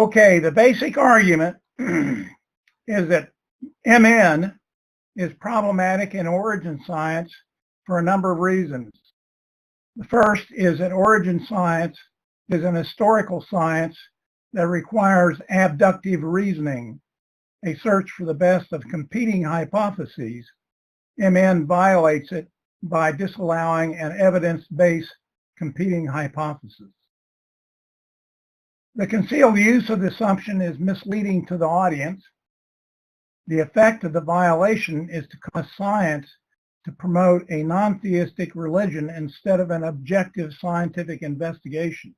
Okay, the basic argument is that MN is problematic in origin science for a number of reasons. The first is that origin science is an historical science that requires abductive reasoning, a search for the best of competing hypotheses. MN violates it by disallowing an evidence-based competing hypothesis. The concealed use of the assumption is misleading to the audience. The effect of the violation is to cause science to promote a non-theistic religion instead of an objective scientific investigation.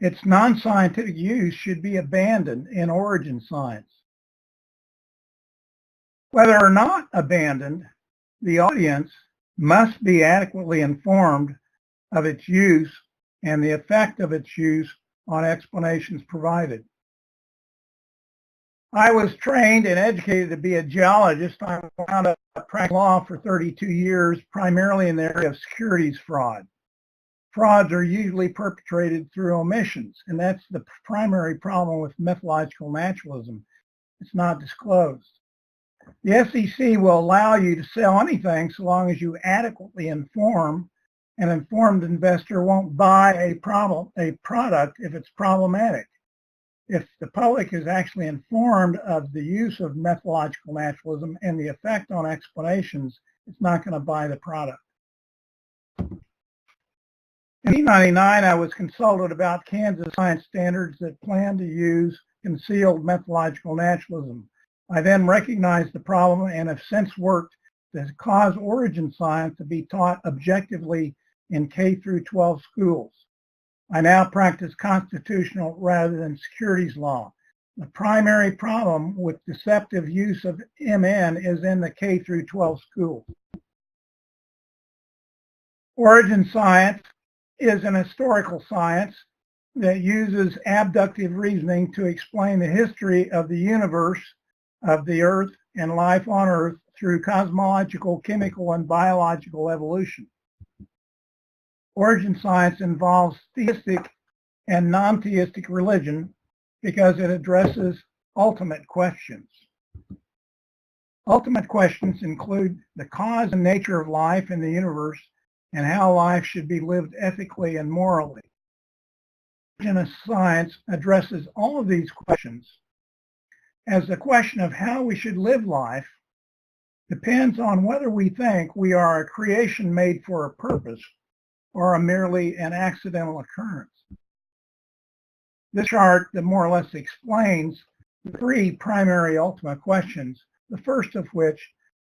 Its non-scientific use should be abandoned in origin science. Whether or not abandoned, the audience must be adequately informed of its use and the effect of its use on explanations provided. I was trained and educated to be a geologist. I wound up practicing law for 32 years, primarily in the area of securities fraud. Frauds are usually perpetrated through omissions, and that's the primary problem with methodological naturalism. It's not disclosed. The SEC will allow you to sell anything so long as you adequately inform. An informed investor won't buy a product if it's problematic. If the public is actually informed of the use of methodological naturalism and the effect on explanations, it's not going to buy the product. In 1999, I was consulted about Kansas science standards that plan to use concealed methodological naturalism. I then recognized the problem and have since worked to cause origin science to be taught objectively in K through 12 schools. I now practice constitutional rather than securities law. The primary problem with deceptive use of MN is in the K through 12 schools. Origin science is an historical science that uses abductive reasoning to explain the history of the universe, of the Earth, and life on Earth through cosmological, chemical, and biological evolution. Origin science involves theistic and non-theistic religion because it addresses ultimate questions. Ultimate questions include the cause and nature of life in the universe and how life should be lived ethically and morally. Origin science addresses all of these questions, as the question of how we should live life depends on whether we think we are a creation made for a purpose or are merely an accidental occurrence. This chart that more or less explains the three primary ultimate questions, the first of which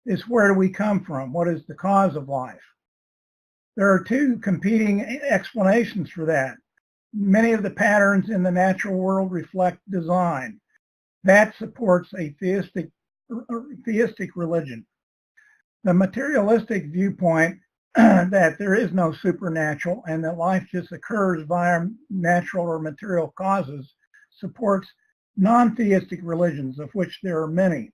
is where do we come from? What is the cause of life? There are two competing explanations for that. Many of the patterns in the natural world reflect design. That supports a theistic religion. The materialistic viewpoint that there is no supernatural and that life just occurs via natural or material causes supports non-theistic religions, of which there are many.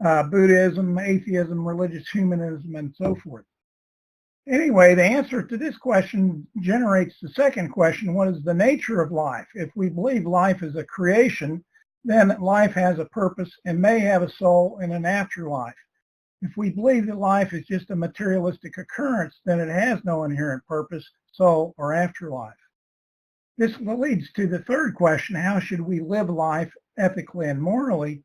Buddhism, atheism, religious humanism, and so forth. Anyway, the answer to this question generates the second question: what is the nature of life? If we believe life is a creation, then life has a purpose and may have a soul in an afterlife. If we believe that life is just a materialistic occurrence, then it has no inherent purpose, soul, or afterlife. This leads to the third question: how should we live life ethically and morally?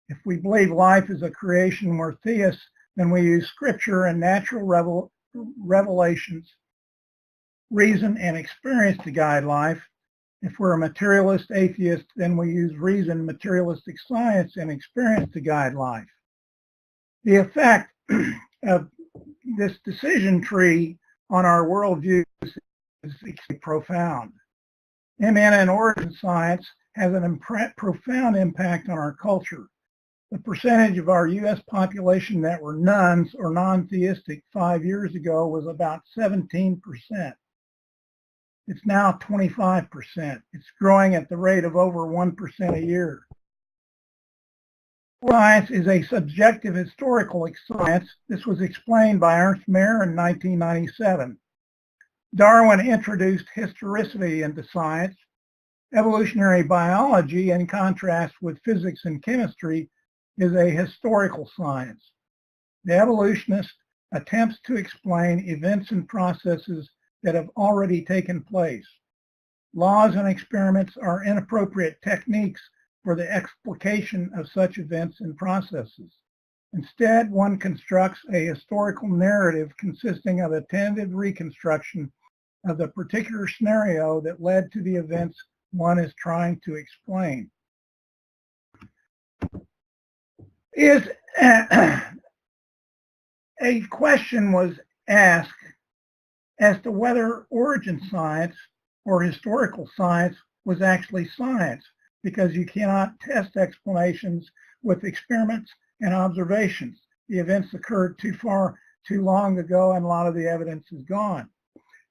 If we believe life is a creation, we're theists, then we use scripture and natural revelations, reason, and experience to guide life. If we're a materialist atheist, then we use reason, materialistic science, and experience to guide life. The effect of this decision tree on our worldview is profound. MN and origin science has a profound impact on our culture. The percentage of our U.S. population that were nones or non-theistic 5 years ago was about 17%. It's now 25%. It's growing at the rate of over 1% a year. Science is a subjective historical science. This was explained by Ernst Mayr in 1997. Darwin introduced historicity into science. Evolutionary biology, in contrast with physics and chemistry, is a historical science. The evolutionist attempts to explain events and processes that have already taken place. Laws and experiments are inappropriate techniques for the explication of such events and processes. Instead, one constructs a historical narrative consisting of a tentative reconstruction of the particular scenario that led to the events one is trying to explain. A question was asked as to whether origin science or historical science was actually science, because you cannot test explanations with experiments and observations. The events occurred too long ago, and a lot of the evidence is gone.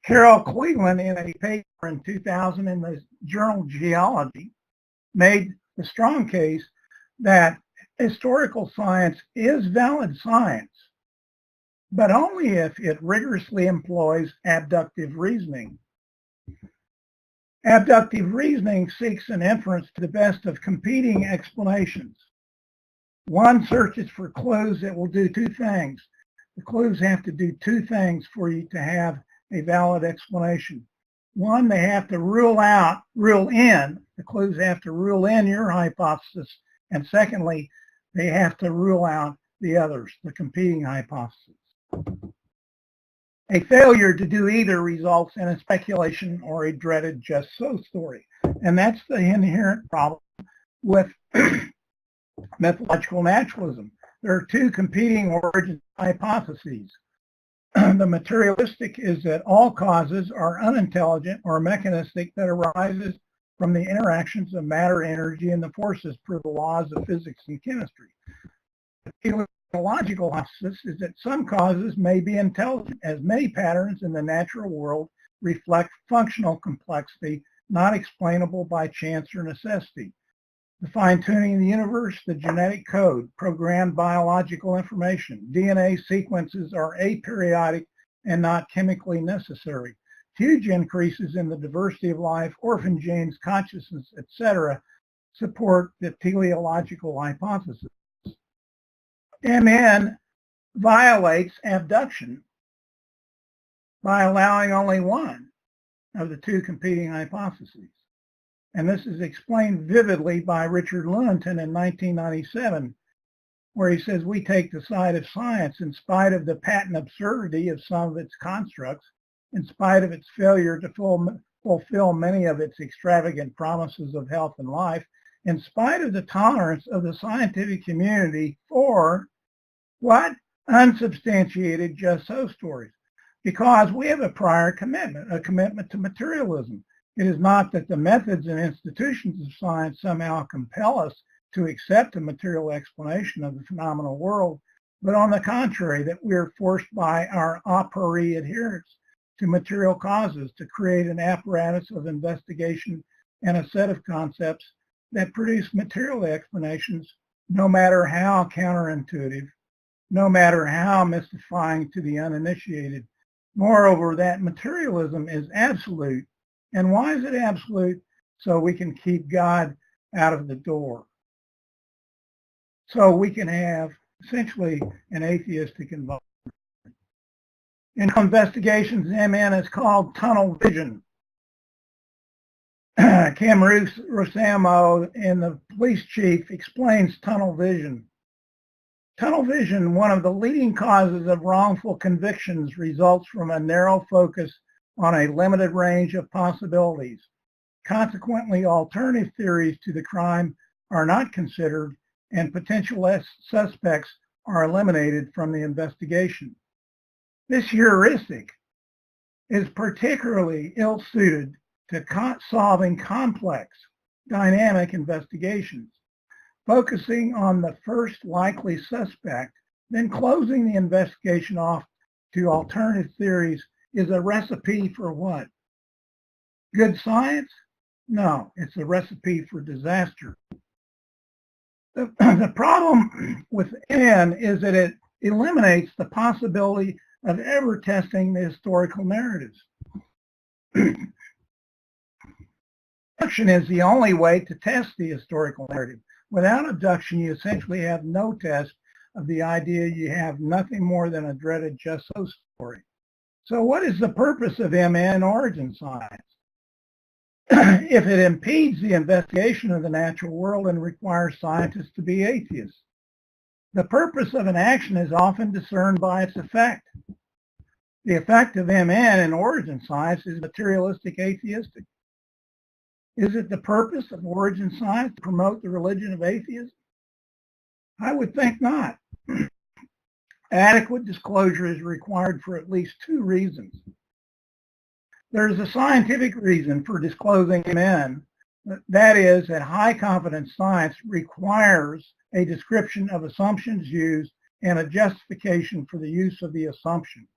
Carol Cleveland, in a paper in 2000 in the journal Geology, made the strong case that historical science is valid science, but only if it rigorously employs abductive reasoning. Abductive reasoning seeks an inference to the best of competing explanations. One searches for clues that will do two things. The clues have to do two things for you to have a valid explanation. One, they have to rule in, the clues have to rule in your hypothesis. And secondly, they have to rule out the others, the competing hypotheses. A failure to do either results in a speculation or a dreaded just so story. And that's the inherent problem with methodological naturalism. There are two competing origin hypotheses. The materialistic is that all causes are unintelligent or mechanistic, that arises from the interactions of matter, energy, and the forces per the laws of physics and chemistry. The teleological hypothesis is that some causes may be intelligent, as many patterns in the natural world reflect functional complexity not explainable by chance or necessity. The fine-tuning of the universe, the genetic code, programmed biological information, DNA sequences are aperiodic and not chemically necessary. Huge increases in the diversity of life, orphan genes, consciousness, etc., support the teleological hypothesis. MN violates abduction by allowing only one of the two competing hypotheses. And this is explained vividly by Richard Lewontin in 1997, where he says, we take the side of science in spite of the patent absurdity of some of its constructs, in spite of its failure to fulfill many of its extravagant promises of health and life, in spite of the tolerance of the scientific community for what? Unsubstantiated just so stories. Because we have a prior commitment, a commitment to materialism. It is not that the methods and institutions of science somehow compel us to accept a material explanation of the phenomenal world, but on the contrary, that we are forced by our a priori adherence to material causes to create an apparatus of investigation and a set of concepts that produce material explanations, no matter how counterintuitive, no matter how mystifying to the uninitiated. Moreover, that materialism is absolute. And why is it absolute? So we can keep God out of the door. So we can have essentially an atheistic environment. In investigations, MN is called tunnel vision. Kim Rosamo, in The Police Chief, explains tunnel vision. Tunnel vision, one of the leading causes of wrongful convictions, results from a narrow focus on a limited range of possibilities. Consequently, alternative theories to the crime are not considered, and potential suspects are eliminated from the investigation. This heuristic is particularly ill-suited to solving complex, dynamic investigations. Focusing on the first likely suspect, then closing the investigation off to alternative theories is a recipe for what? Good science? No, it's a recipe for disaster. The problem with N is that it eliminates the possibility of ever testing the historical narratives. Abduction is the only way to test the historical narrative. Without abduction, you essentially have no test of the idea. You have nothing more than a dreaded just so story. So what is the purpose of MN origin science? If it impedes the investigation of the natural world and requires scientists to be atheists. The purpose of an action is often discerned by its effect. The effect of MN in origin science is materialistic atheistic. Is it the purpose of origin science to promote the religion of atheism? I would think not. Adequate disclosure is required for at least two reasons. There's a scientific reason for disclosing MN. That is, that high confidence science requires a description of assumptions used and a justification for the use of the assumption.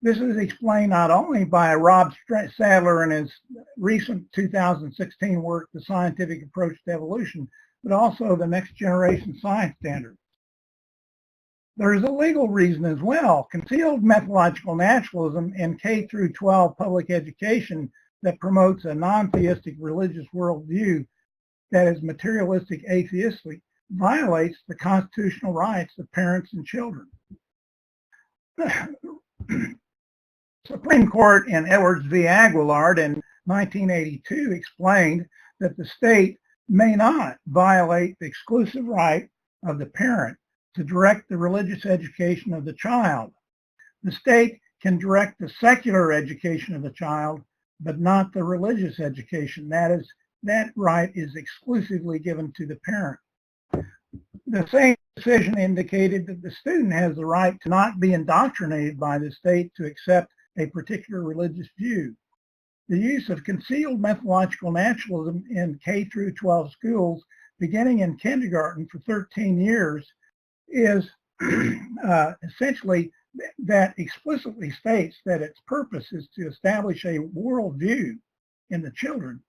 This is explained not only by Rob Sadler in his recent 2016 work, The Scientific Approach to Evolution, but also the Next Generation Science Standards. There is a legal reason as well. Concealed methodological naturalism in K through 12 public education that promotes a non-theistic religious worldview that is materialistic atheistic violates the constitutional rights of parents and children. Supreme Court in Edwards v. Aguilard in 1982 explained that the state may not violate the exclusive right of the parent to direct the religious education of the child. The state can direct the secular education of the child, but not the religious education. That right is exclusively given to the parent. The same decision indicated that the student has the right to not be indoctrinated by the state to accept a particular religious view. The use of concealed methodological naturalism in K through 12 schools, beginning in kindergarten for 13 years, is essentially that explicitly states that its purpose is to establish a worldview in the children,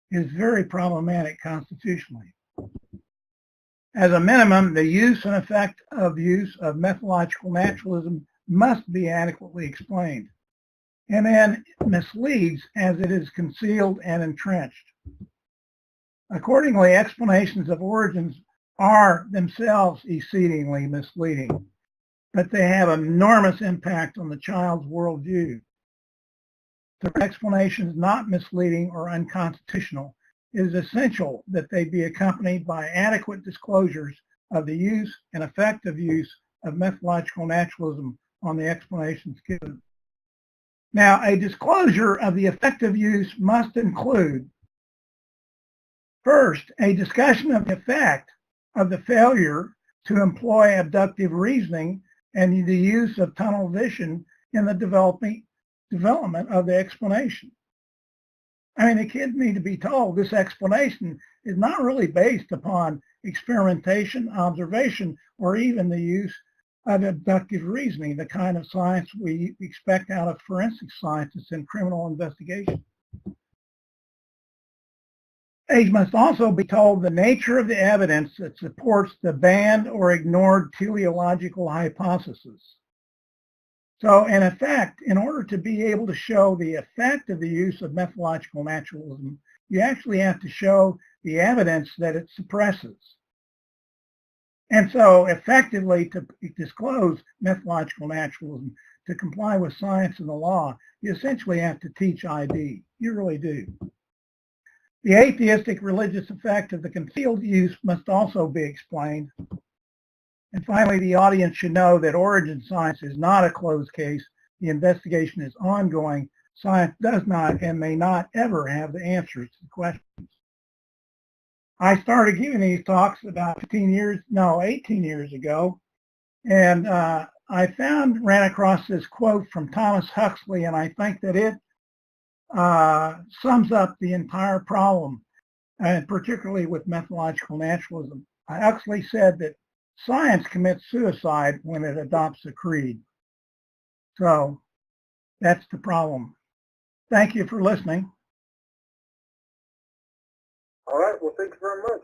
is very problematic constitutionally. As a minimum, the use and effect of use of methodological naturalism must be adequately explained. MN misleads as it is concealed and entrenched. Accordingly, explanations of origins are themselves exceedingly misleading, but they have enormous impact on the child's worldview. The explanation is not misleading or unconstitutional. It is essential that they be accompanied by adequate disclosures of the use and effective use of methodological naturalism on the explanations given. Now, a disclosure of the effective use must include, first, a discussion of the effect of the failure to employ abductive reasoning and the use of tunnel vision in the development of the explanation. I mean, the kids need to be told this explanation is not really based upon experimentation, observation, or even the use of abductive reasoning, the kind of science we expect out of forensic scientists in criminal investigation. They must also be told the nature of the evidence that supports the banned or ignored teleological hypothesis. So in effect, in order to be able to show the effect of the use of methodological naturalism, you actually have to show the evidence that it suppresses. And so effectively to disclose methodological naturalism, to comply with science and the law, you essentially have to teach ID. You really do. The atheistic religious effect of the concealed use must also be explained. And finally, the audience should know that origin science is not a closed case. The investigation is ongoing. Science does not and may not ever have the answers to the questions. I started giving these talks about 18 years ago. And I ran across this quote from Thomas Huxley, and I think that it sums up the entire problem, and particularly with methodological naturalism. Huxley said that science commits suicide when it adopts a creed. So that's the problem. Thank you for listening. All right. Well, thank you very much.